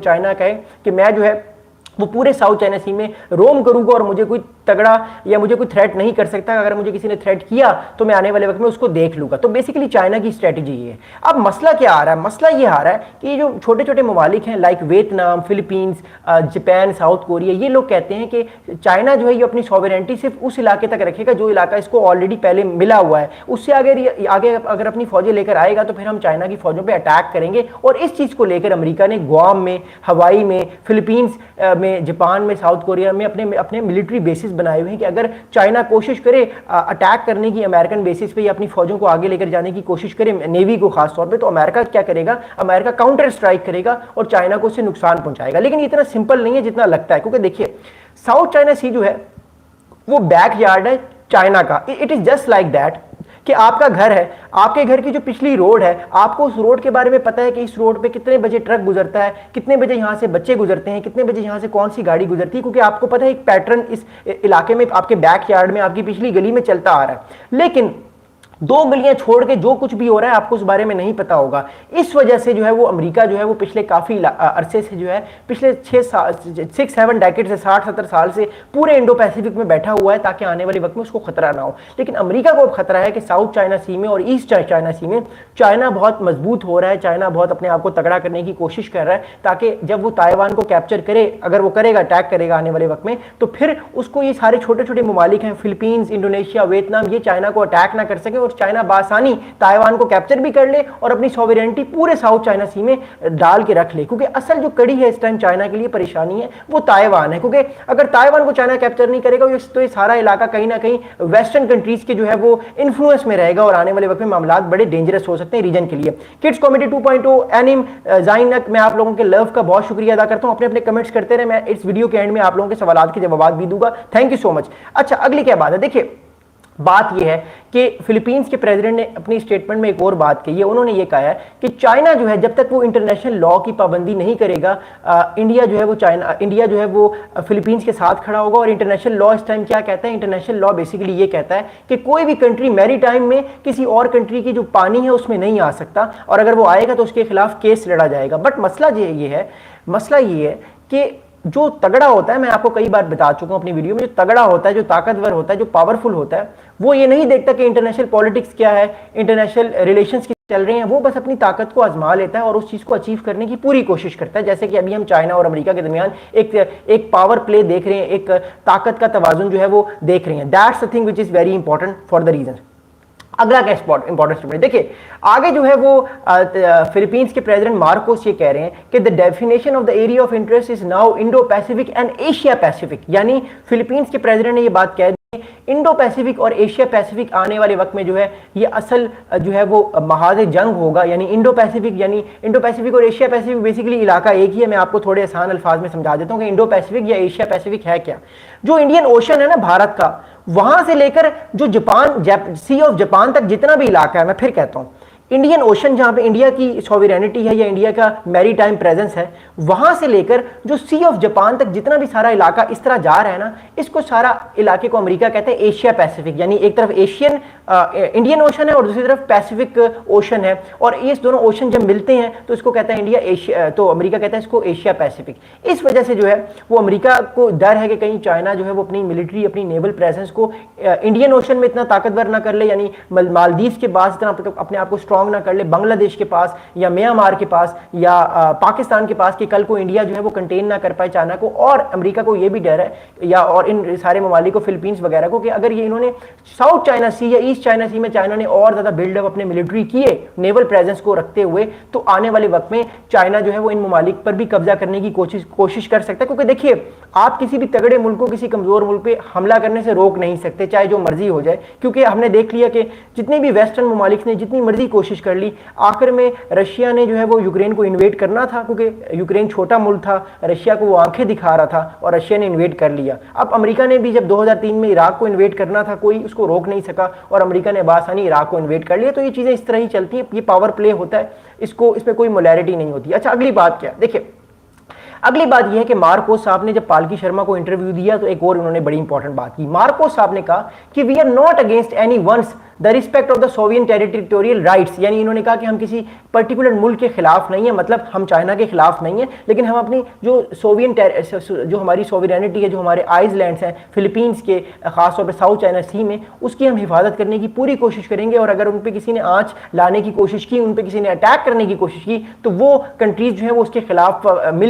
China कहे कि मैं जो है वो पूरे साउथ चाइना सी में रोम करूंगा और मुझे कोई तगड़ा या मुझे कोई थ्रेट नहीं कर सकता, अगर मुझे किसी ने थ्रेट किया तो मैं आने वाले वक्त में उसको देख लूंगा। तो बेसिकली चाइना की स्ट्रेटजी ये है। अब मसला क्या आ रहा है? मसला ये आ रहा है कि जो छोटे छोटे ममालिक हैं like Vietnam, Philippines, Japan, south Korea, ये लोग कहते हैं कि चाइना जो है ये अपनी सॉवरेंटी सिर्फ उस इलाके तक रखेगा जो इलाका इसको ऑलरेडी पहले मिला हुआ है, उससे आगे अगर अपनी फौजें लेकर आएगा तो फिर हम चाइना की फौजों पर अटैक करेंगे। और इस चीज को लेकर अमेरिका ने गुआम में, हवाई में, फिलीपींस में, जापान में, साउथ कोरिया में अपने अपने मिलिट्री बेसिस बनाए हुए हैं कि अगर चाइना कोशिश करे अटैक करने की अमेरिकन बेसिस पे या अपनी फौजों को आगे लेकर जाने की कोशिश करे, नेवी को खास तौर पे, तो अमेरिका क्या करेगा? अमेरिका काउंटर स्ट्राइक करेगा और चाइना को उससे नुकसान पहुंचाएगा। लेकिन इतना सिंपल नहीं है जितना लगता है, क्योंकि देखिए साउथ चाइना सी जो है वो बैकयार्ड है चाइना का। It is just like that कि आपका घर है, आपके घर की जो पिछली रोड है, आपको उस रोड के बारे में पता है कि इस रोड पे कितने बजे ट्रक गुजरता है, कितने बजे यहां से बच्चे गुजरते हैं, कितने बजे यहां से कौन सी गाड़ी गुजरती है, क्योंकि आपको पता है एक पैटर्न इस इलाके में, आपके बैकयार्ड में, आपकी पिछली गली में चलता आ रहा है। लेकिन 2 गलियां छोड़ के जो कुछ भी हो रहा है आपको उस बारे में नहीं पता होगा। इस वजह से जो है वो अमेरिका जो है वो पिछले काफी अरसे से जो है पिछले 6-7 डेकेड से 60-70 साल से पूरे इंडो पैसिफिक में बैठा हुआ है ताकि आने वाले वक्त में उसको खतरा ना हो। लेकिन अमेरिका को अब खतरा है कि साउथ चाइना सी में और ईस्ट चाइना सी में चाइना बहुत मजबूत हो रहा है, चाइना बहुत अपने आप को तगड़ा करने की कोशिश कर रहा है ताकि जब वो ताइवान को कैप्चर करे, अगर वो करेगा, अटैक करेगा आने वाले वक्त में, तो फिर उसको ये सारे छोटे छोटे ममालिक हैं, फिलीपींस, इंडोनेशिया, वियतनाम, ये चाइना को अटैक ना कर सके, चाइना बासानी ताइवान को कैप्चर भी कर ले और अपनी सॉवरेनिटी पूरे साउथ चाइना सी में डाल के रख ले। क्योंकि असल जो कड़ी है इस टाइम चाइना के लिए परेशानी है वो ताइवान है, क्योंकि अगर ताइवान को चाइना कैप्चर नहीं करेगा तो ये सारा इलाका कहीं ना कहीं वेस्टर्न कंट्रीज के जो है वो इन्फ्लुएंस में रहेगा और आने वाले वक्त में मामला बड़े डेंजरस हो सकते हैं रीजन के लिए। किड्स कॉमेडी 2.0 एनिम जाइनक, मैं आप लोगों के लव का बहुत शुक्रिया अदा करता हूं। अपने अपने कमेंट्स करते रहे, मैं इस वीडियो के एंड में आप लोगों के सवाल के जवाब भी दूंगा। Thank you so much. अच्छा, अगली क्या बात है? देखिए बात यह है कि फिलीपींस के प्रेसिडेंट ने अपनी स्टेटमेंट में एक और बात कही है। उन्होंने ये कहा है कि चाइना जो है जब तक वो इंटरनेशनल लॉ की पाबंदी नहीं करेगा, इंडिया जो है वो फिलीपींस के साथ खड़ा होगा। और इंटरनेशनल लॉ इस टाइम क्या कहता है? इंटरनेशनल लॉ बेसिकली ये कहता है कि कोई भी कंट्री मैरी टाइम में किसी और कंट्री की जो पानी है उसमें नहीं आ सकता, और अगर वो आएगा तो उसके खिलाफ केस लड़ा जाएगा। बट मसला ये है कि जो तगड़ा होता है, मैं आपको कई बार बता चुका हूं अपनी वीडियो में, जो तगड़ा होता है, जो ताकतवर होता है, जो पावरफुल होता है, वो ये नहीं देखता कि इंटरनेशनल पॉलिटिक्स क्या है, इंटरनेशनल रिलेशंस चल रहे हैं। वो बस अपनी ताकत को आजमा लेता है और उस चीज को अचीव करने की पूरी कोशिश करता है। जैसे कि अभी हम चाइना और अमेरिका के दरमियान एक पावर प्ले देख रहे हैं, एक ताकत का तवाजुन जो है वो देख रहे हैं। That's the thing which is very important for the reason. अगला क्या इंपॉर्टेंट स्टेटमेंट देखिए, आगे जो है वो फिलीपींस के प्रेसिडेंट मार्कोस ये कह रहे हैं कि the definition of the area of interest is now Indo Pacific and Asia Pacific. यानी फिलीपींस के प्रेसिडेंट ने ये बात कह दी, इंडो पैसिफिक और एशिया पैसिफिक आने वाले वक्त में जो है ये असल जो है वो महाज जंग होगा। यानी इंडो पैसिफिक और एशिया पैसिफिक बेसिकली इलाका एक ही है। मैं आपको थोड़े आसान अल्फाज में समझा देता हूं कि इंडो पैसिफिक या एशिया पैसिफिक है क्या। जो इंडियन ओशन है ना भारत का, वहां से लेकर जो सी ऑफ जापान तक जितना भी इलाका है, मैं फिर कहता हूं इंडियन ओशन जहां पे इंडिया की सॉवरेनिटी है या इंडिया का मैरीटाइम प्रेजेंस है, वहां से लेकर जो सी ऑफ जापान तक जितना भी सारा इलाका इस तरह जा रहा है ना, इसको सारा इलाके को अमेरिका कहते हैं एशिया पैसिफिक। यानी एक तरफ इंडियन ओशन है और दूसरी तरफ पैसिफिक ओशन है, और ये दोनों ओशन जब मिलते हैं तो इसको कहता है एशिया, तो अमेरिका कहता है इसको एशिया पैसिफिक। इस वजह से जो है वो अमेरिका को डर है कि कहीं चाइना जो है वो अपनी मिलिट्री, अपनी नेवल प्रेजेंस को इंडियन ओशन में इतना ताकतवर ना कर ले, यानी मालदीव के पास इतना अपने आप को स्ट्रॉन्ग ना कर ले, बांग्लादेश के पास या म्यांमार के पास या पाकिस्तान के पास, कि कल को इंडिया जो है वो कंटेन ना कर पाए चाइना को। और अमेरिका को ये भी डर है, या और इन सारे ममालिक को, फिलीपींस वगैरह को, कि अगर ये इन्होंने साउथ चाइना सी या ईस्ट चाइना सी में चाइना ने और ज्यादा बिल्डअप अपने मिलिट्री किए नेवल प्रेजेंस को रखते हुए, तो आने वाले वक्त में चाइना जो है वो इन ममालिक पर भी कब्जा करने की कोशिश कर सकता है। क्योंकि देखिए आप किसी भी तगड़े मुल्क को किसी कमजोर मुल्क पे हमला करने से रोक नहीं सकते, चाहे जो मर्जी हो जाए। क्योंकि हमने देख लिया कि जितने भी वेस्टर्न ममालिक ने जितनी मर्जी कोशिश कर ली, आखिर में रशिया ने जो है वो यूक्रेन को इन्वेड करना था, क्योंकि यूक्रेन छोटा मुल्क था, रशिया को वो आंखें दिखा रहा था और रशिया ने इन्वेड कर लिया। अब अमेरिका ने भी जब 2003 में इराक को इन्वेड करना था, कोई उसको रोक नहीं सका और अमेरिका ने बासानी इराक को इन्वेड कर लिया। तो ये चीजें इस तरह ही चलती हैं, ये पावर प्ले होता है, इसमें कोई मोलैरिटी नहीं होती। अच्छा, अगली बात क्या देखिए, अगली बात यह है कि मार्कोस साहब ने जब पालकी शर्मा को इंटरव्यू दिया तो एक और उन्होंने बड़ी इंपॉर्टेंट बात की। मार्कोस साहब ने कहा कि we are not against any ones the respect of the sovereign territorial rights, यानी इन्होंने कहा कि हम किसी पर्टिकुलर मुल्क के खिलाफ नहीं है, मतलब हम चाइना के खिलाफ नहीं है, लेकिन हम अपनी जो जो हमारी सोवरेनिटी है, जो हमारे आइसलैंड्स हैं फिलीपींस के, खासतौर पर साउथ चाइना सी में, उसकी हम हिफाजत करने की पूरी कोशिश करेंगे। और अगर उन पर किसी ने आँच लाने की कोशिश की, उन पर किसी ने अटैक करने की कोशिश की, तो वो कंट्रीज जो है वो उसके खिलाफ मिल